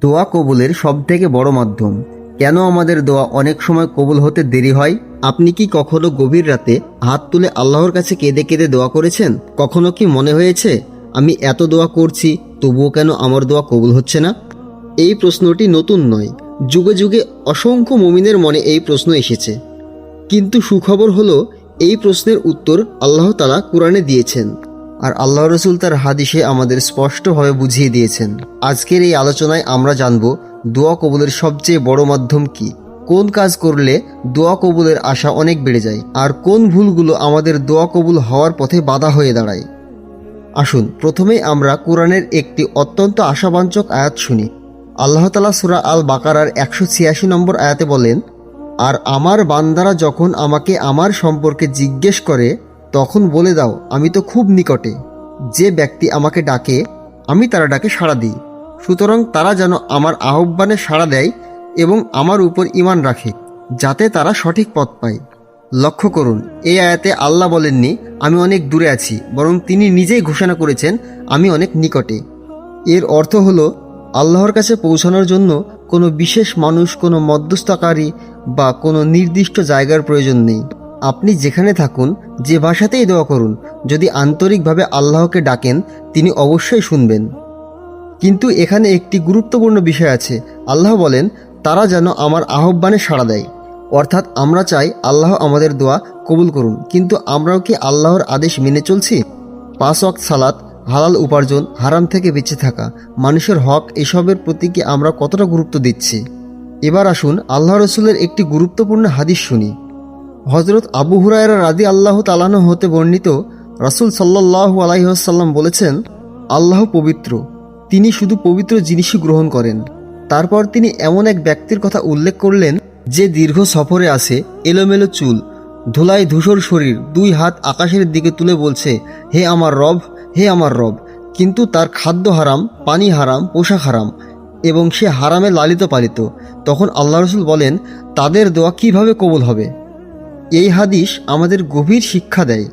দোয়া কবুলের সবথেকে বড় মাধ্যম। কেন আমাদের দোয়া অনেক সময় কবুল হতে দেরি হয়? আপনি কি কখনো গভীর রাতে হাত তুলে আল্লাহর কাছে কেঁদে কেঁদে দোয়া করেছেন? কখনো কি মনে হয়েছে আমি এত দোয়া করছি তবুও কেন আমার দোয়া কবুল হচ্ছে না? এই প্রশ্নটি নতুন নয়, যুগে যুগে অসংখ্য মুমিনের মনে এই প্রশ্ন এসেছে। কিন্তু সুখবর হলো, এই প্রশ্নের উত্তর আল্লাহ তাআলা কুরআনে দিয়েছেন, আর আল্লাহ রসুল তার হাদিসে আমাদের স্পষ্টভাবে বুঝিয়ে দিয়েছেন। আজকের এই আলোচনায় আমরা জানব দোয়া কবুলের সবচেয়ে বড় মাধ্যম কি, কোন কাজ করলে দোয়া কবুলের আশা অনেক বেড়ে যায়, আর কোন ভুলগুলো আমাদের দোয়া কবুল হওয়ার পথে বাধা হয়ে দাঁড়ায়। আসুন প্রথমেই আমরা কোরআনের একটি অত্যন্ত আশাবাঞ্চক আয়াত শুনি। আল্লাহ তাআলা সূরা আল বাকারার 186 নম্বর আয়াতে বলেন, আর আমার বান্দারা যখন আমাকে আমার সম্পর্কে জিজ্ঞেস করে তখন বলে দাও আমি তো খুব নিকটে। যে ব্যক্তি আমাকে ডাকে আমি তার ডাকে সাড়া দিই। সুতরাং তারা যেন আমার আহ্বানে সাড়া দেয় এবং আমার উপর ঈমান রাখে, যাতে তারা সঠিক পথ পায়। লক্ষ্য করুন, এই আয়াতে আল্লাহ বলেননি আমি অনেক দূরে আছি, বরং তিনি নিজেই ঘোষণা করেছেন আমি অনেক নিকটে। এর অর্থ হলো, আল্লাহর কাছে পৌঁছানোর জন্য কোনো বিশেষ মানুষ, কোনো মধ্যস্থকারী বা কোনো নির্দিষ্ট জায়গার প্রয়োজন নেই। আপনি যেখানে থাকুন, যে ভাষাতেই দোয়া করুন, যদি আন্তরিকভাবে আল্লাহকে ডাকেন তিনি অবশ্যই শুনবেন। কিন্তু এখানে একটি গুরুত্বপূর্ণ বিষয় আছে। আল্লাহ বলেন তারা যেন আমার আহ্বানে সাড়া দেয়। অর্থাৎ আমরা চাই আল্লাহ আমাদের দোয়া কবুল করুন, কিন্তু আমরাও কি আল্লাহর আদেশ মেনে চলছি? 5 ওয়াক্ত সালাত, হালাল উপার্জন, হারাম থেকে বেঁচে থাকা, মানুষের হক, এসবের প্রতি কি আমরা কতটা গুরুত্ব দিচ্ছি? এবার আসুন আল্লাহ রসুলের একটি গুরুত্বপূর্ণ হাদিস শুনি। হজরত আবু হুরায়রা রাদিয়াল্লাহু তাআলা আনহু হতে বর্ণিত, রাসূল সাল্লাল্লাহু আলাইহি ওয়াসাল্লাম বলেছেন, আল্লাহ পবিত্র, তিনি শুধু পবিত্র জিনিসই গ্রহণ করেন। তারপর তিনি এমন এক ব্যক্তির কথা উল্লেখ করলেন যে দীর্ঘ সফরে আছে, এলোমেলো চুল, ধুলায় ধূসর শরীর, 2 হাত আকাশের দিকে তুলে বলছে, হে আমার রব, হে আমার রব, কিন্তু তার খাদ্য হারাম, পানি হারাম, পোশাক হারাম এবং সে হারামে লালিত পালিত। তখন আল্লাহ রসুল বলেন তাদের দোয়া কিভাবে কবুল হবে? এই হাদিস আমাদের গভীর শিক্ষা দেয়,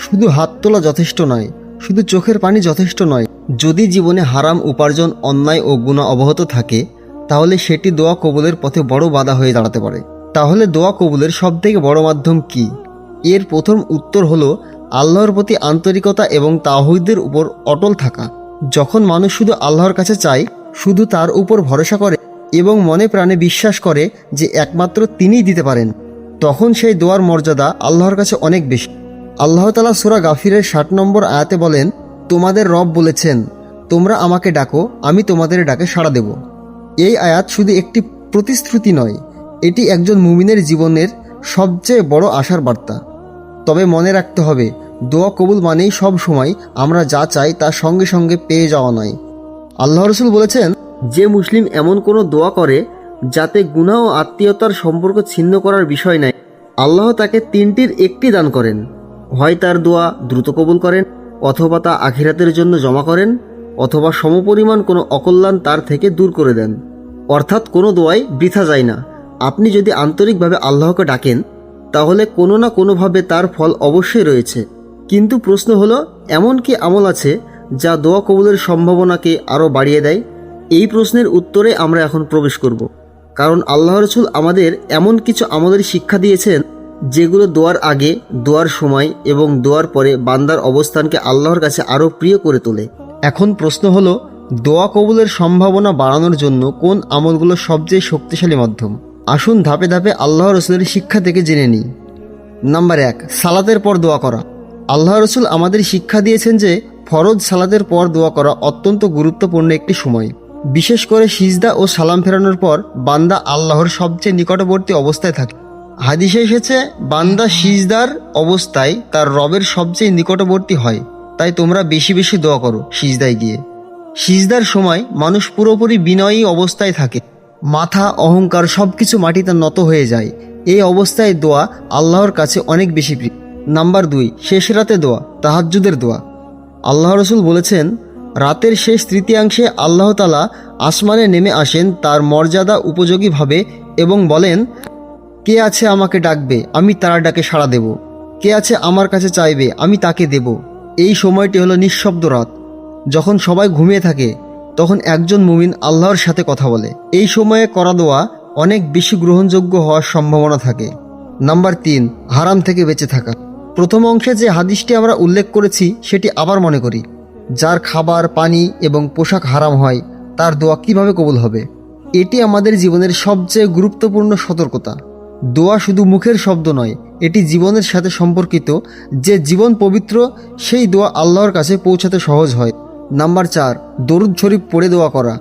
শুধু হাত তোলা যথেষ্ট নয়, শুধু চোখের পানি যথেষ্ট নয়। যদি জীবনে হারাম উপার্জন, অন্যায় ও গুনাহ অব্যাহত থাকে, তাহলে সেটি দোয়া কবুলের পথে বড় বাধা হয়ে দাঁড়াতে পারে। তাহলে দোয়া কবুলের সবথেকে বড় মাধ্যম কি? এর প্রথম উত্তর হলো আল্লাহর প্রতি আন্তরিকতা এবং তাওহীদের উপর অটল থাকা। যখন মানুষ শুধু আল্লাহর কাছে চায়, শুধু তার উপর ভরসা করে এবং মনে প্রাণে বিশ্বাস করে যে একমাত্র তিনিই দিতে পারেন, তখন সেই দোয়ার মর্যাদা আল্লাহর কাছে অনেক বেশি। আল্লাহ তাআলা সূরা গাফিরের 60 নম্বর আয়াতে বলেন, তোমাদের রব বলেছেন তোমরা আমাকে ডাকো, আমি তোমাদের ডাকে সাড়া দেব। এই আয়াত শুধু একটি প্রতিশ্রুতি নয়, এটি একজন মুমিনের জীবনের সবচেয়ে বড় আশার বার্তা। তবে মনে রাখতে হবে, দোয়া কবুল মানেই সব সময় আমরা যা চাই তা সঙ্গে সঙ্গে পেয়ে যাওয়া নয়। আল্লাহ রসুল বলেছেন, যে মুসলিম এমন কোনো দোয়া করে যাতে গুনাহ ও আত্মীয়তার সম্পর্ক ছিন্ন করার বিষয় নাই, আল্লাহ তাকে 3টির একটি দান করেন। হয় তার দোয়া দ্রুত কবুল করেন, অথবা তা আখিরাতের জন্য জমা করেন, অথবা সমপরিমাণ কোনো অকল্যাণ তার থেকে দূর করে দেন। অর্থাৎ কোনো দোয়াই বৃথা যায় না। আপনি যদি আন্তরিকভাবে আল্লাহকে ডাকেন, তাহলে কোনো না কোনোভাবে তার ফল অবশ্যই রয়েছে। কিন্তু প্রশ্ন হলো, এমন কি আমল আছে যা দোয়া কবুলের সম্ভাবনাকে আরও বাড়িয়ে দেয়? এই প্রশ্নের উত্তরে আমরা এখন প্রবেশ করব, কারণ আল্লাহ রসুল আমাদের এমন কিছু আমলের শিক্ষা দিয়েছেন যেগুলো দোয়ার আগে, দোয়ার সময় এবং দোয়ার পরে বান্দার অবস্থানকে আল্লাহর কাছে আরও প্রিয় করে তোলে। এখন প্রশ্ন হলো, দোয়া কবুলের সম্ভাবনা বাড়ানোর জন্য কোন আমলগুলো সবচেয়ে শক্তিশালী মাধ্যম? আসুন ধাপে ধাপে আল্লাহ রসুলের শিক্ষা থেকে জেনে নিই। নাম্বার 1, সালাতের পর দোয়া করা। আল্লাহ রসুল আমাদের শিক্ষা দিয়েছেন যে ফরজ সালাতের পর দোয়া করা অত্যন্ত গুরুত্বপূর্ণ একটি সময়। বিশেষ করে সিজদা ও সালাম ফেরানোর পর বান্দা আল্লাহর সবচেয়ে নিকটবর্তী অবস্থায় থাকে। হাদিসে এসেছে, বান্দা সিজদার অবস্থায় তার রবের সবচেয়ে নিকটবর্তী হয়। তাই তোমরা বেশি বেশি দোয়া করো সিজদায় গিয়ে। সিজদার সময় মানুষ পুরোপুরি বিনয়ী অবস্থায় থাকে, মাথা, অহংকার সবকিছু মাটিতে নত হয়ে যায়। এই অবস্থায় দোয়া আল্লাহর কাছে অনেক বেশি প্রিয়। নাম্বার 2, শেষ রাতে দোয়া, তাহাজ্জুদের দোয়া। আল্লাহ রসুল বলেছেন, রাতের শেষ তৃতীয়াংশে আল্লাহ তাআলা আসমানে নেমে আসেন তার মর্যাদা উপযোগীভাবে এবং বলেন, কে আছে আমাকে ডাকবে, আমি তার ডাকে সাড়া দেব। কে আছে আমার কাছে চাইবে, আমি তাকে দেব। এই সময়টি হলো নিঃশব্দ রাত, যখন সবাই ঘুমিয়ে থাকে তখন একজন মুমিন আল্লাহর সাথে কথা বলে। এই সময়ে করা দোয়া অনেক বেশি গ্রহণযোগ্য হওয়ার সম্ভাবনা থাকে। নাম্বার 3, হারাম থেকে বেঁচে থাকা। প্রথম অংশে যে হাদিসটি আমরা উল্লেখ করেছি সেটি আবার মনে করি। যার খাবার, পানি এবং পোশাক হারাম হয় তার দোয়া কিভাবে কবুল হবে? এটি আমাদের জীবনের সবচেয়ে গুরুত্বপূর্ণ সতর্কতা। দোয়া শুধু মুখের শব্দ নয়, এটি জীবনের সাথে সম্পর্কিত। যে জীবন পবিত্র সেই দোয়া আল্লাহর কাছে পৌঁছাতে সহজ হয়। নাম্বার 4, দরুদ শরীফ পড়ে দোয়া করা।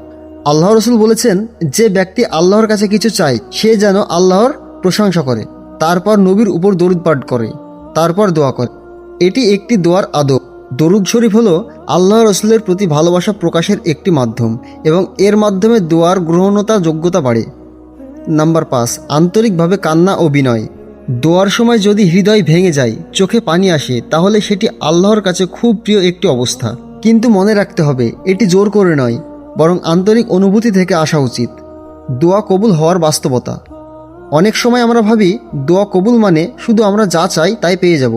আল্লাহ রসুল বলেছেন, যে ব্যক্তি আল্লাহর কাছে কিছু চায় সে যেন আল্লাহর প্রশংসা করে, তারপর নবীর উপর দরুদ পাঠ করে, তারপর দোয়া করে। এটি একটি দোয়ার আদব। দরুদ শরীফ হলো আল্লাহ রসুলের প্রতি ভালোবাসা প্রকাশের একটি মাধ্যম এবং এর মাধ্যমে দোয়ার গ্রহণতা যোগ্যতা বাড়ে। নাম্বার 5, আন্তরিকভাবে কান্না ও বিনয়। দোয়ার সময় যদি হৃদয় ভেঙে যায়, চোখে পানি আসে, তাহলে সেটি আল্লাহর কাছে খুব প্রিয় একটি অবস্থা। কিন্তু মনে রাখতে হবে, এটি জোর করে নয়, বরং আন্তরিক অনুভূতি থেকে আসা উচিত। দোয়া কবুল হওয়ার বাস্তবতা। অনেক সময় আমরা ভাবি দোয়া কবুল মানে শুধু আমরা যা চাই তাই পেয়ে যাব।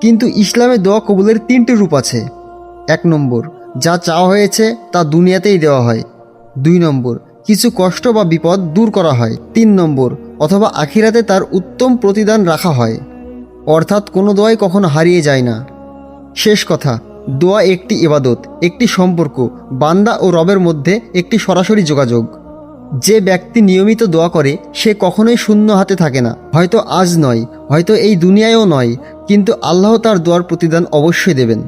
কিন্তু ইসলামে দোয়া কবুলের 3টি রূপ আছে। 1 নম্বর, যা চাওয়া হয়েছে তা দুনিয়াতেই দেওয়া হয়। 2 নম্বর, কিছু কষ্ট বা বিপদ দূর করা হয়। 3 নম্বর, অথবা আখিরাতে তার উত্তম প্রতিদান রাখা হয়। অর্থাৎ কোনো দোয়াই কখনো হারিয়ে যায় না। শেষ কথা, দোয়া একটি ইবাদত, একটি সম্পর্ক, বান্দা ও রবের মধ্যে একটি সরাসরি যোগাযোগ। যে ব্যক্তি নিয়মিত দোয়া করে সে কখনোই শূন্য হাতে থাকে না। হয়তো আজ নয়, হয়তো এই দুনিয়ায়ও নয়, কিন্তু আল্লাহ তার দোয়ার প্রতিদান অবশ্যই দেবেন।